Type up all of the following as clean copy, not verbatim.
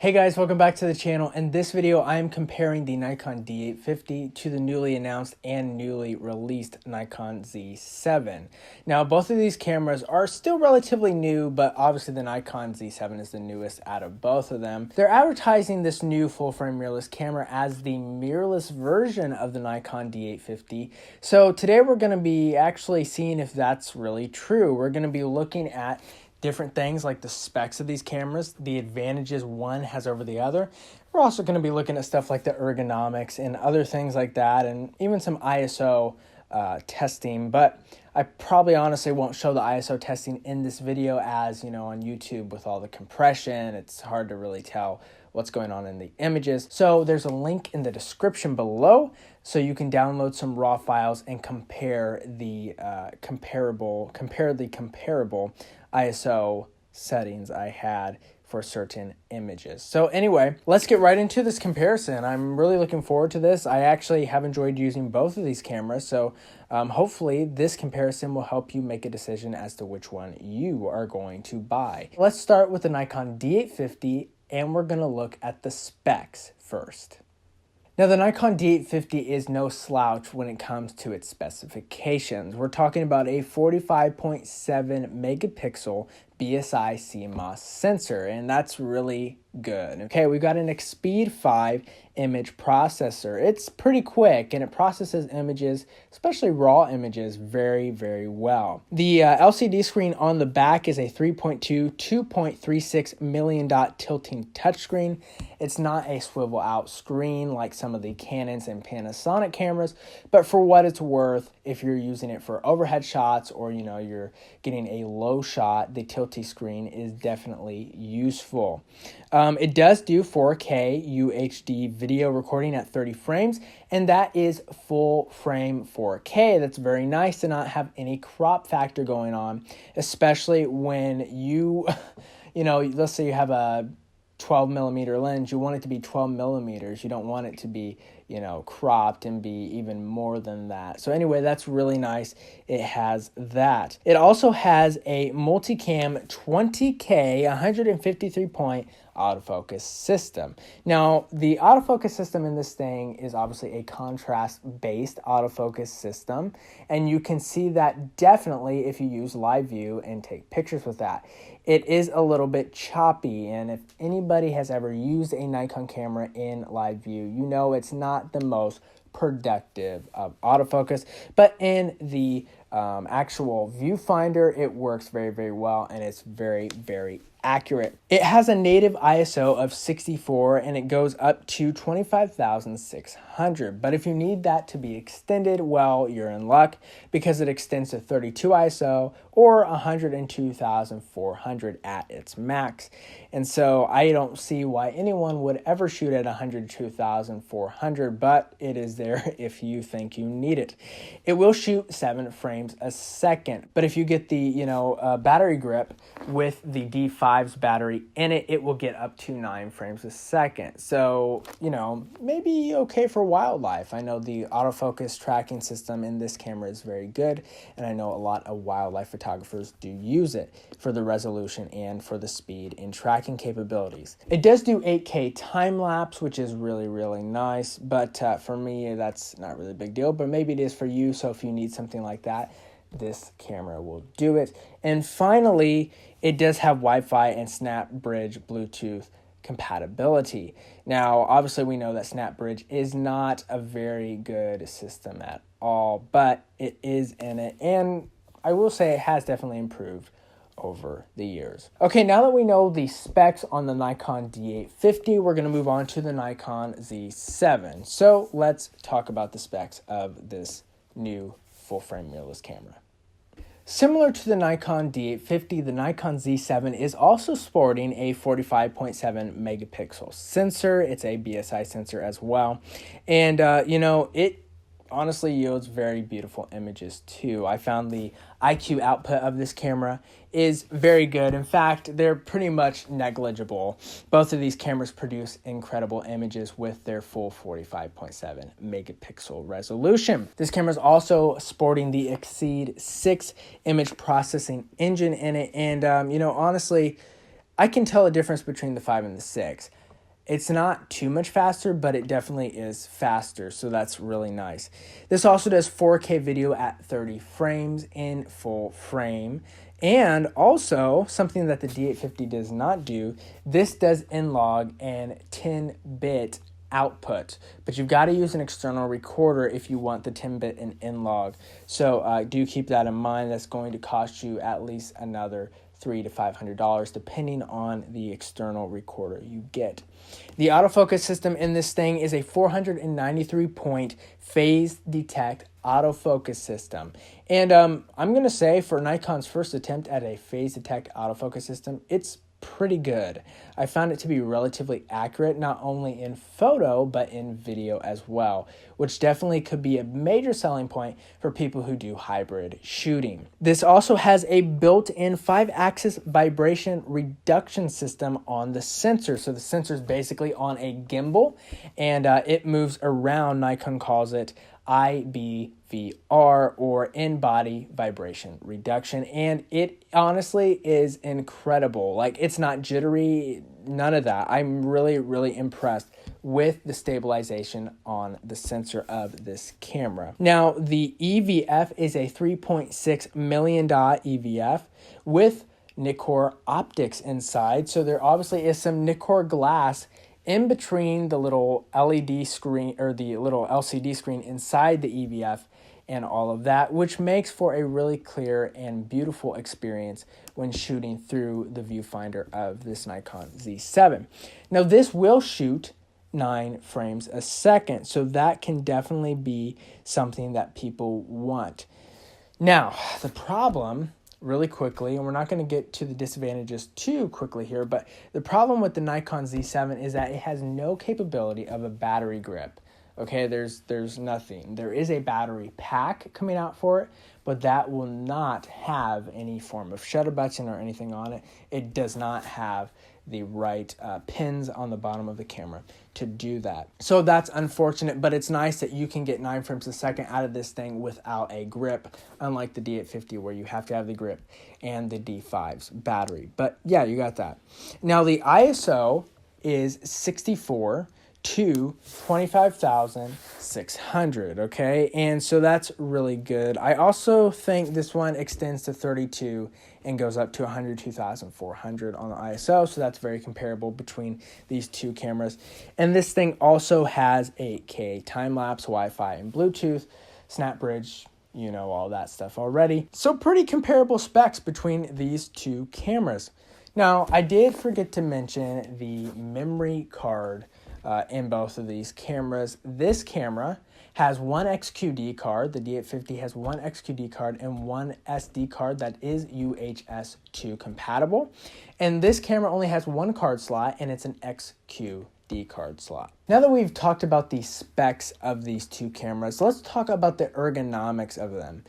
Hey guys, welcome back to the channel. In this video, I am comparing the Nikon D850 to the newly announced and newly released Nikon Z7. Now, both of these cameras are still relatively new, but obviously the Nikon Z7 is the newest out of both of them. They're advertising this new full-frame mirrorless camera as the mirrorless version of the Nikon D850. So today we're going to be actually seeing if that's really true. We're going to be looking at different things like the specs of these cameras, the advantages one has over the other. We're also going to be looking at stuff like the ergonomics and other things like that, and even some ISO testing. But I probably honestly won't show the ISO testing in this video, as you know, on YouTube with all the compression, it's hard to really tell what's going on in the images. So there's a link in the description below so you can download some raw files and compare the comparable ISO settings I had for certain images. So anyway, let's get right into this comparison. I'm really looking forward to this. I actually have enjoyed using both of these cameras, so hopefully this comparison will help you make a decision as to which one you are going to buy. Let's start with the Nikon D850, and we're going to look at the specs first. Now, the Nikon D850 is no slouch when it comes to its specifications. We're talking about a 45.7 megapixel BSI CMOS sensor, and that's really good. Okay, we've got an Expeed 5 image processor. It's pretty quick and it processes images, especially raw images, very, very well. The LCD screen on the back is a 3.2 2.36 million dot tilting touchscreen. It's not a swivel out screen like some of the Canons and Panasonic cameras, but for what it's worth, if you're using it for overhead shots or you're getting a low shot, the tilty screen is definitely useful. It does do 4K UHD video recording at 30 frames, and that is full frame 4K. That's very nice to not have any crop factor going on, especially when let's say you have a 12 millimeter lens, you want it to be 12 millimeters. You don't want it to be, cropped and be even more than that. So anyway, that's really nice. It has that. It also has a multicam 20K 153 point autofocus system. Now, the autofocus system in this thing is obviously a contrast-based autofocus system, and you can see that definitely if you use live view and take pictures with that. It is a little bit choppy, and if anybody has ever used a Nikon camera in live view, you know it's not the most productive of autofocus, but in the actual viewfinder, it works very, very well, and it's very, very accurate. It has a native ISO of 64 and it goes up to 25,600. But if you need that to be extended, well, you're in luck because it extends to 32 ISO or 102,400 at its max. And so I don't see why anyone would ever shoot at 102,400, but it is there if you think you need it. It will shoot 7 frames a second, but if you get the battery grip with the D5's battery in it, it will get up to 9 frames a second. So, maybe okay for wildlife. I know the autofocus tracking system in this camera is very good, and I know a lot of wildlife photographers do use it for the resolution and for the speed and tracking capabilities. It does do 8K time-lapse, which is really, really nice, but for me, that's not really a big deal, but maybe it is for you, so if you need something like that, this camera will do it. And finally, it does have Wi-Fi and SnapBridge Bluetooth compatibility. Now, obviously, we know that SnapBridge is not a very good system at all, but it is in it, and I will say it has definitely improved over the years. Okay, now that we know the specs on the Nikon D850, we're going to move on to the Nikon Z7. So let's talk about the specs of this new full-frame mirrorless camera. Similar to the Nikon D850, the Nikon Z7 is also sporting a 45.7 megapixel sensor. It's a BSI sensor as well. And, it honestly yields very beautiful images too. I found the IQ output of this camera is very good. In fact, they're pretty much negligible. Both of these cameras produce incredible images with their full 45.7 megapixel resolution. This camera is also sporting the Exceed 6 image processing engine in it, and honestly, I can tell a difference between the 5 and the 6. It's not too much faster, but it definitely is faster, so that's really nice. This also does 4K video at 30 frames in full frame. And also, something that the D850 does not do, this does in-log and 10-bit output, but you've got to use an external recorder if you want the 10-bit and in-log. So do keep that in mind. That's going to cost you at least another $300 to $500 depending on the external recorder you get. The autofocus system in this thing is a 493 point phase detect autofocus system. And I'm going to say for Nikon's first attempt at a phase detect autofocus system, it's pretty good. I found it to be relatively accurate, not only in photo, but in video as well, which definitely could be a major selling point for people who do hybrid shooting. This also has a built-in 5-axis vibration reduction system on the sensor. So the sensor is basically on a gimbal, and it moves around. Nikon calls it IBVR, or in-body vibration reduction, and it honestly is incredible. Like, it's not jittery, none of that. I'm really impressed with the stabilization on the sensor of this camera. Now, the EVF is a 3.6 million dot EVF with Nikkor optics inside, so there obviously is some Nikkor glass in between the little LED screen, or the little LCD screen inside the EVF and all of that, which makes for a really clear and beautiful experience when shooting through the viewfinder of this Nikon Z7. Now, this will shoot 9 frames a second, so that can definitely be something that people want. Now, the problem, really quickly, and we're not going to get to the disadvantages too quickly here, but the problem with the Nikon Z7 is that it has no capability of a battery grip. Okay, there's nothing. There is a battery pack coming out for it, but that will not have any form of shutter button or anything on it. It does not have the right pins on the bottom of the camera to do that. So that's unfortunate, but it's nice that you can get 9 frames a second out of this thing without a grip, unlike the D850 where you have to have the grip and the D5's battery. But yeah, you got that. Now, the ISO is 64 to 25,600, okay? And so that's really good. I also think this one extends to 32 and goes up to 102,400 on the ISO, so that's very comparable between these two cameras. And this thing also has 8K time-lapse, Wi-Fi, and Bluetooth, Snap Bridge, you know all that stuff already. So pretty comparable specs between these two cameras. Now, I did forget to mention the memory card in both of these cameras. This camera has one XQD card. The D850 has one XQD card and one SD card that is UHS 2 compatible. And this camera only has one card slot, and it's an XQD card slot. Now that we've talked about the specs of these two cameras, let's talk about the ergonomics of them.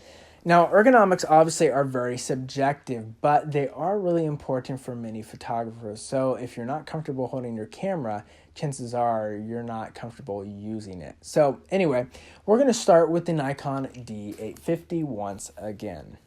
Now, ergonomics obviously are very subjective, but they are really important for many photographers. So if you're not comfortable holding your camera, chances are you're not comfortable using it. So anyway, we're going to start with the Nikon D850 once again.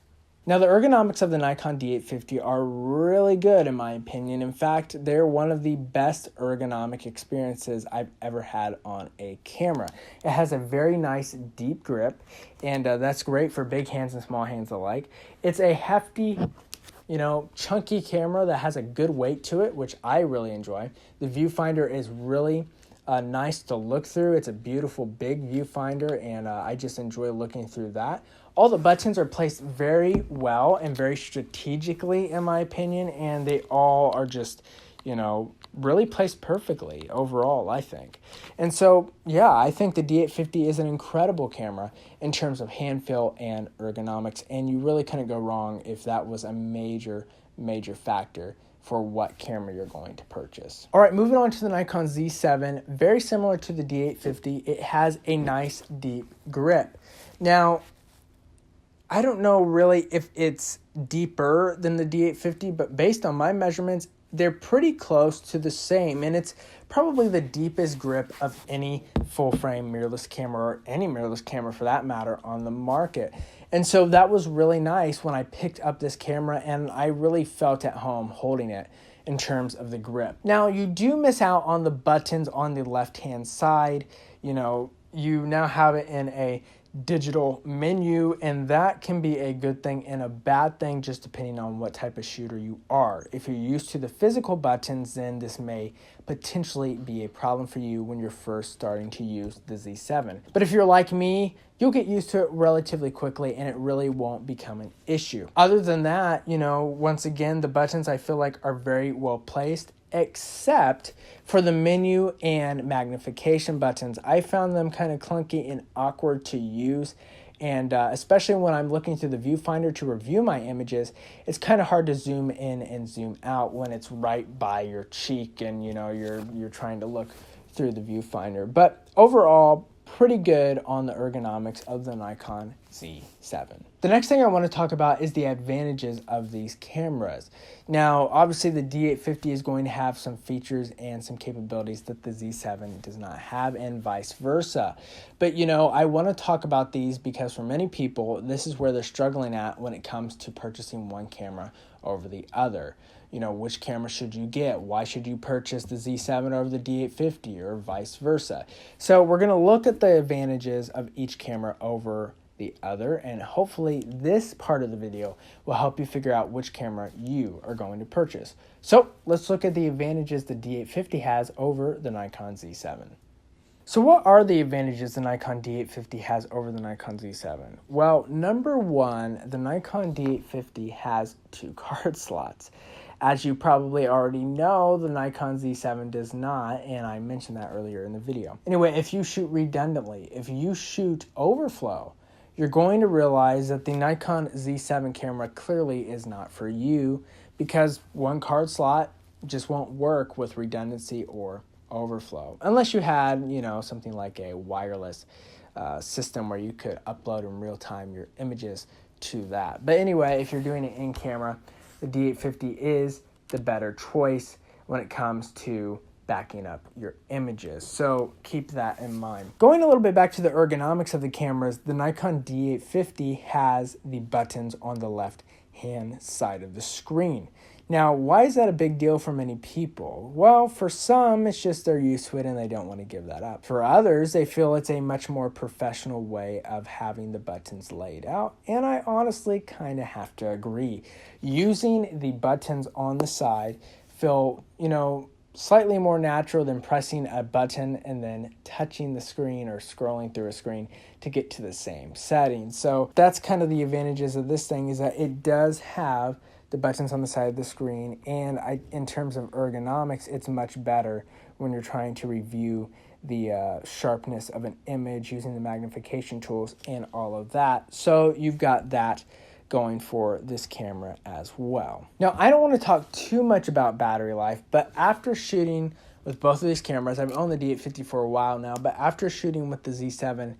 Now, the ergonomics of the Nikon D850 are really good in my opinion. In fact, they're one of the best ergonomic experiences I've ever had on a camera. It has a very nice deep grip, and that's great for big hands and small hands alike. It's a hefty, chunky camera that has a good weight to it, which I really enjoy. The viewfinder is really nice to look through. It's a beautiful big viewfinder, and I just enjoy looking through that. All the buttons are placed very well and very strategically, in my opinion, and they all are just, really placed perfectly overall, I think. And so, yeah, I think the D850 is an incredible camera in terms of hand feel and ergonomics, and you really couldn't go wrong if that was a major factor for what camera you're going to purchase. All right, moving on to the Nikon Z7, very similar to the D850, it has a nice deep grip. Now, I don't know really if it's deeper than the D850, but based on my measurements, they're pretty close to the same, and it's probably the deepest grip of any full-frame mirrorless camera, or any mirrorless camera for that matter, on the market. And so that was really nice when I picked up this camera, and I really felt at home holding it. in terms of the grip. Now, you do miss out on the buttons on the left-hand side. You know, you now have it in a digital menu, and that can be a good thing and a bad thing just depending on what type of shooter you are. If you're used to the physical buttons, then this may potentially be a problem for you when you're first starting to use the Z7. But if you're like me, you'll get used to it relatively quickly and it really won't become an issue. Other than that, you know, once again, the buttons I feel like are very well placed, except for the menu and magnification buttons. I found them kind of clunky and awkward to use, and especially when I'm looking through the viewfinder to review my images, it's kind of hard to zoom in and zoom out when it's right by your cheek and you know you're trying to look through the viewfinder. But overall, pretty good on the ergonomics of the Nikon Z7. The next thing I want to talk about is the advantages of these cameras. Now, obviously the D850 is going to have some features and some capabilities that the Z7 does not have, and vice versa. But you know, I want to talk about these because for many people, this is where they're struggling at when it comes to purchasing one camera over the other. You know, which camera should you get? Why should you purchase the Z7 over the D850 or vice versa? So we're going to look at the advantages of each camera over the other, and hopefully this part of the video will help you figure out which camera you are going to purchase. So let's look at the advantages the D850 has over the Nikon Z7. So what are the advantages the Nikon D850 has over the Nikon Z7? Well, number one, the Nikon D850 has 2 card slots. As you probably already know, the Nikon Z7 does not, and I mentioned that earlier in the video. Anyway, if you shoot redundantly, if you shoot overflow, you're going to realize that the Nikon Z7 camera clearly is not for you because one card slot just won't work with redundancy or overflow. Unless you had, you know, something like a wireless system where you could upload in real time your images to that. But anyway, if you're doing it in camera, the D850 is the better choice when it comes to backing up your images. So keep that in mind. Going a little bit back to the ergonomics of the cameras, the Nikon D850 has the buttons on the left-hand side of the screen. Now, why is that a big deal for many people? Well, for some, it's just they're used to it and they don't want to give that up. For others, they feel it's a much more professional way of having the buttons laid out, and I honestly kind of have to agree. Using the buttons on the side feel, you know, slightly more natural than pressing a button and then touching the screen or scrolling through a screen to get to the same setting. So that's kind of the advantages of this thing, is that it does have the buttons on the side of the screen, and in terms of ergonomics, it's much better when you're trying to review the sharpness of an image using the magnification tools and all of that. So you've got that going for this camera as well. Now, I don't want to talk too much about battery life, but after shooting with both of these cameras, I've owned the D850 for a while now, but after shooting with the Z7,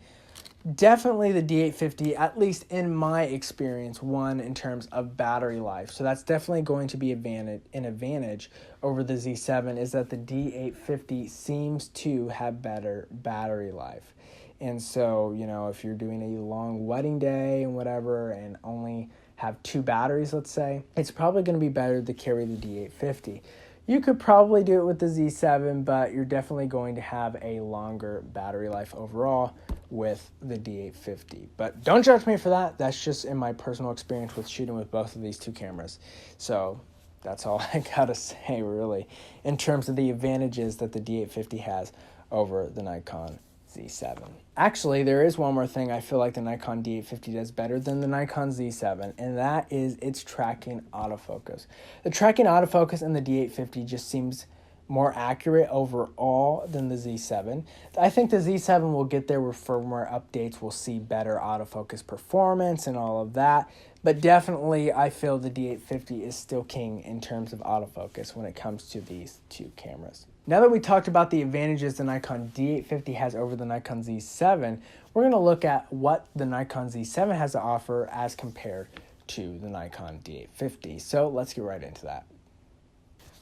definitely the D850, at least in my experience, won in terms of battery life. So that's definitely going to be an advantage over the Z7, is that the D850 seems to have better battery life. And so, you know, if you're doing a long wedding day and whatever and only have 2 batteries, let's say, it's probably going to be better to carry the D850. You could probably do it with the Z7, but you're definitely going to have a longer battery life overall with the D850. But don't judge me for that. That's just in my personal experience with shooting with both of these 2 cameras. So that's all I gotta say, really, in terms of the advantages that the D850 has over the Nikon Z7. Actually, there is one more thing I feel like the Nikon D850 does better than the Nikon Z7, and that is its tracking autofocus. The tracking autofocus in the D850 just seems more accurate overall than the Z7. I think the Z7 will get there with firmware updates. We'll see better autofocus performance and all of that. But definitely, I feel the D850 is still king in terms of autofocus when it comes to these 2 cameras. Now that we talked about the advantages the Nikon D850 has over the Nikon Z7, we're going to look at what the Nikon Z7 has to offer as compared to the Nikon D850. So let's get right into that.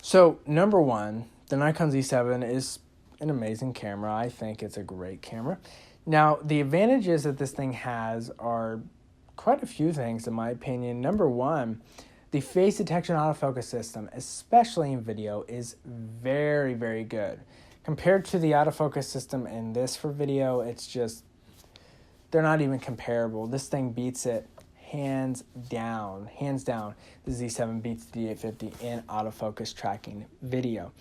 So number one, the Nikon Z7 is an amazing camera. I think it's a great camera. Now, the advantages that this thing has are quite a few things, in my opinion. Number one, The face detection autofocus system, especially in video, is very, very good. Compared to the autofocus system in this for video, it's just, they're not even comparable. This thing beats it hands down. Hands down, the Z7 beats the D850 in autofocus tracking video.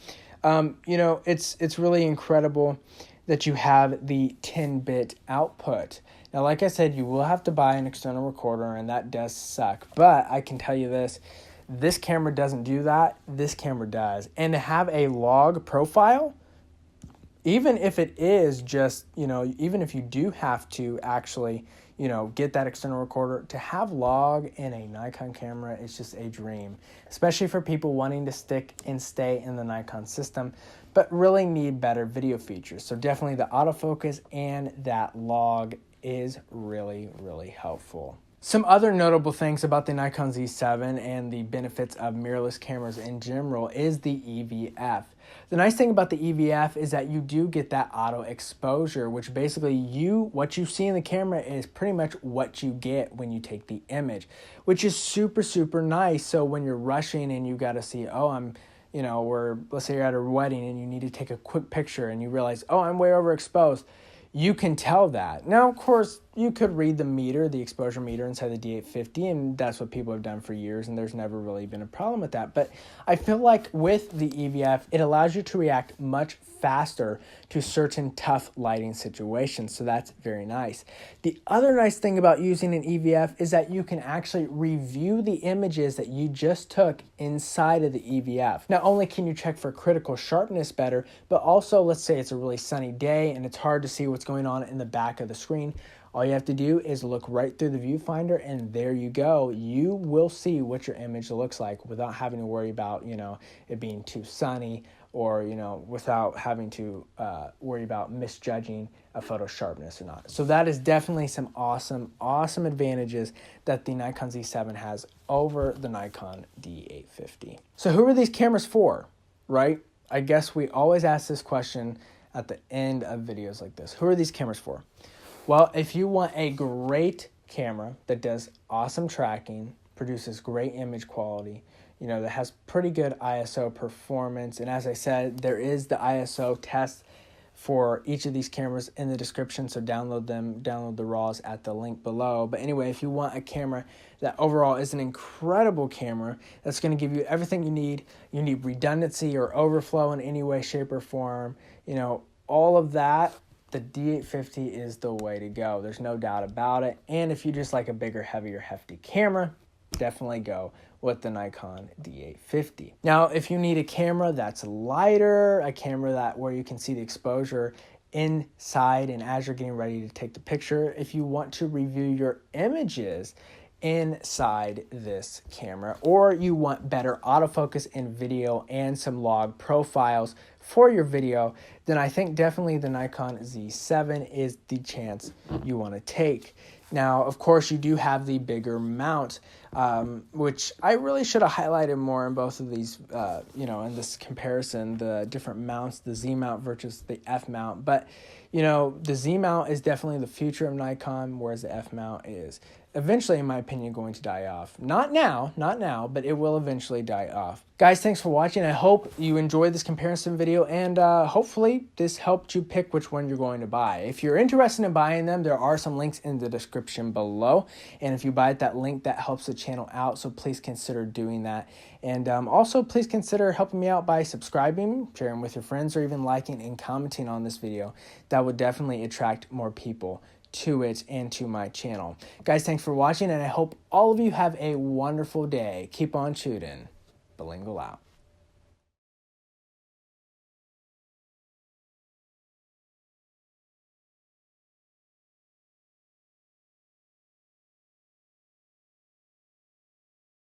You know, it's really incredible that you have the 10-bit output. Now, like I said, you will have to buy an external recorder, and that does suck. But I can tell you this camera doesn't do that. This camera does. And to have a log profile, even if it is just, you know, even if you do have to actually, you know, get that external recorder, to have log in a Nikon camera is just a dream, especially for people wanting to stick and stay in the Nikon system, but really need better video features. So definitely the autofocus and that log is really, really helpful. Some other notable things about the Nikon Z7 and the benefits of mirrorless cameras in general is the EVF. The nice thing about the EVF is that you do get that auto exposure, which basically what you see in the camera is pretty much what you get when you take the image, which is super, super nice. So when you're rushing and you got to see, you know, let's say you're at a wedding and you need to take a quick picture and you realize, I'm way overexposed. You can tell that. Now, of course, you could read the meter, the exposure meter inside the D850, and that's what people have done for years, and there's never really been a problem with that. But I feel like with the EVF, it allows you to react much faster to certain tough lighting situations, so that's very nice. The other nice thing about using an EVF is that you can actually review the images that you just took inside of the EVF. Not only can you check for critical sharpness better, but also let's say it's a really sunny day and it's hard to see what's going on in the back of the screen. All you have to do is look right through the viewfinder, and there you go. You will see what your image looks like without having to worry about, you know, it being too sunny, or, you know, without having to worry about misjudging a photo sharpness or not. So that is definitely some awesome, awesome advantages that the Nikon Z7 has over the Nikon D850. So who are these cameras for, right? I guess we always ask this question at the end of videos like this. Who are these cameras for? Well, if you want a great camera that does awesome tracking, produces great image quality, you know, that has pretty good ISO performance, and as I said, there is the ISO test for each of these cameras in the description, so download the RAWs at the link below. But anyway, if you want a camera that overall is an incredible camera that's going to give you everything you need redundancy or overflow in any way, shape, or form, you know, all of that, the D850 is the way to go. There's no doubt about it. And if you just like a bigger, heavier, hefty camera, definitely go with the Nikon D850. Now, if you need a camera that's lighter, a camera where you can see the exposure inside and as you're getting ready to take the picture, if you want to review your images inside this camera, or you want better autofocus in video and some log profiles for your video, then I think definitely the Nikon Z7 is the chance you want to take. Now, of course, you do have the bigger mount, which I really should have highlighted more in both of these, you know, in this comparison, the different mounts, the Z mount versus the F mount. But, you know, the Z mount is definitely the future of Nikon, whereas the F mount is eventually, in my opinion, going to die off. Not now, but it will eventually die off. Guys, thanks for watching. I hope you enjoyed this comparison video, and hopefully this helped you pick which one you're going to buy. If you're interested in buying them, there are some links in the description below, and if you buy at that link, that helps the channel out, so please consider doing that. And also, please consider helping me out by subscribing, sharing with your friends, or even liking and commenting on this video. That would definitely attract more people to it and to my channel. Guys, thanks for watching, and I hope all of you have a wonderful day. Keep on shooting. Bilingual out.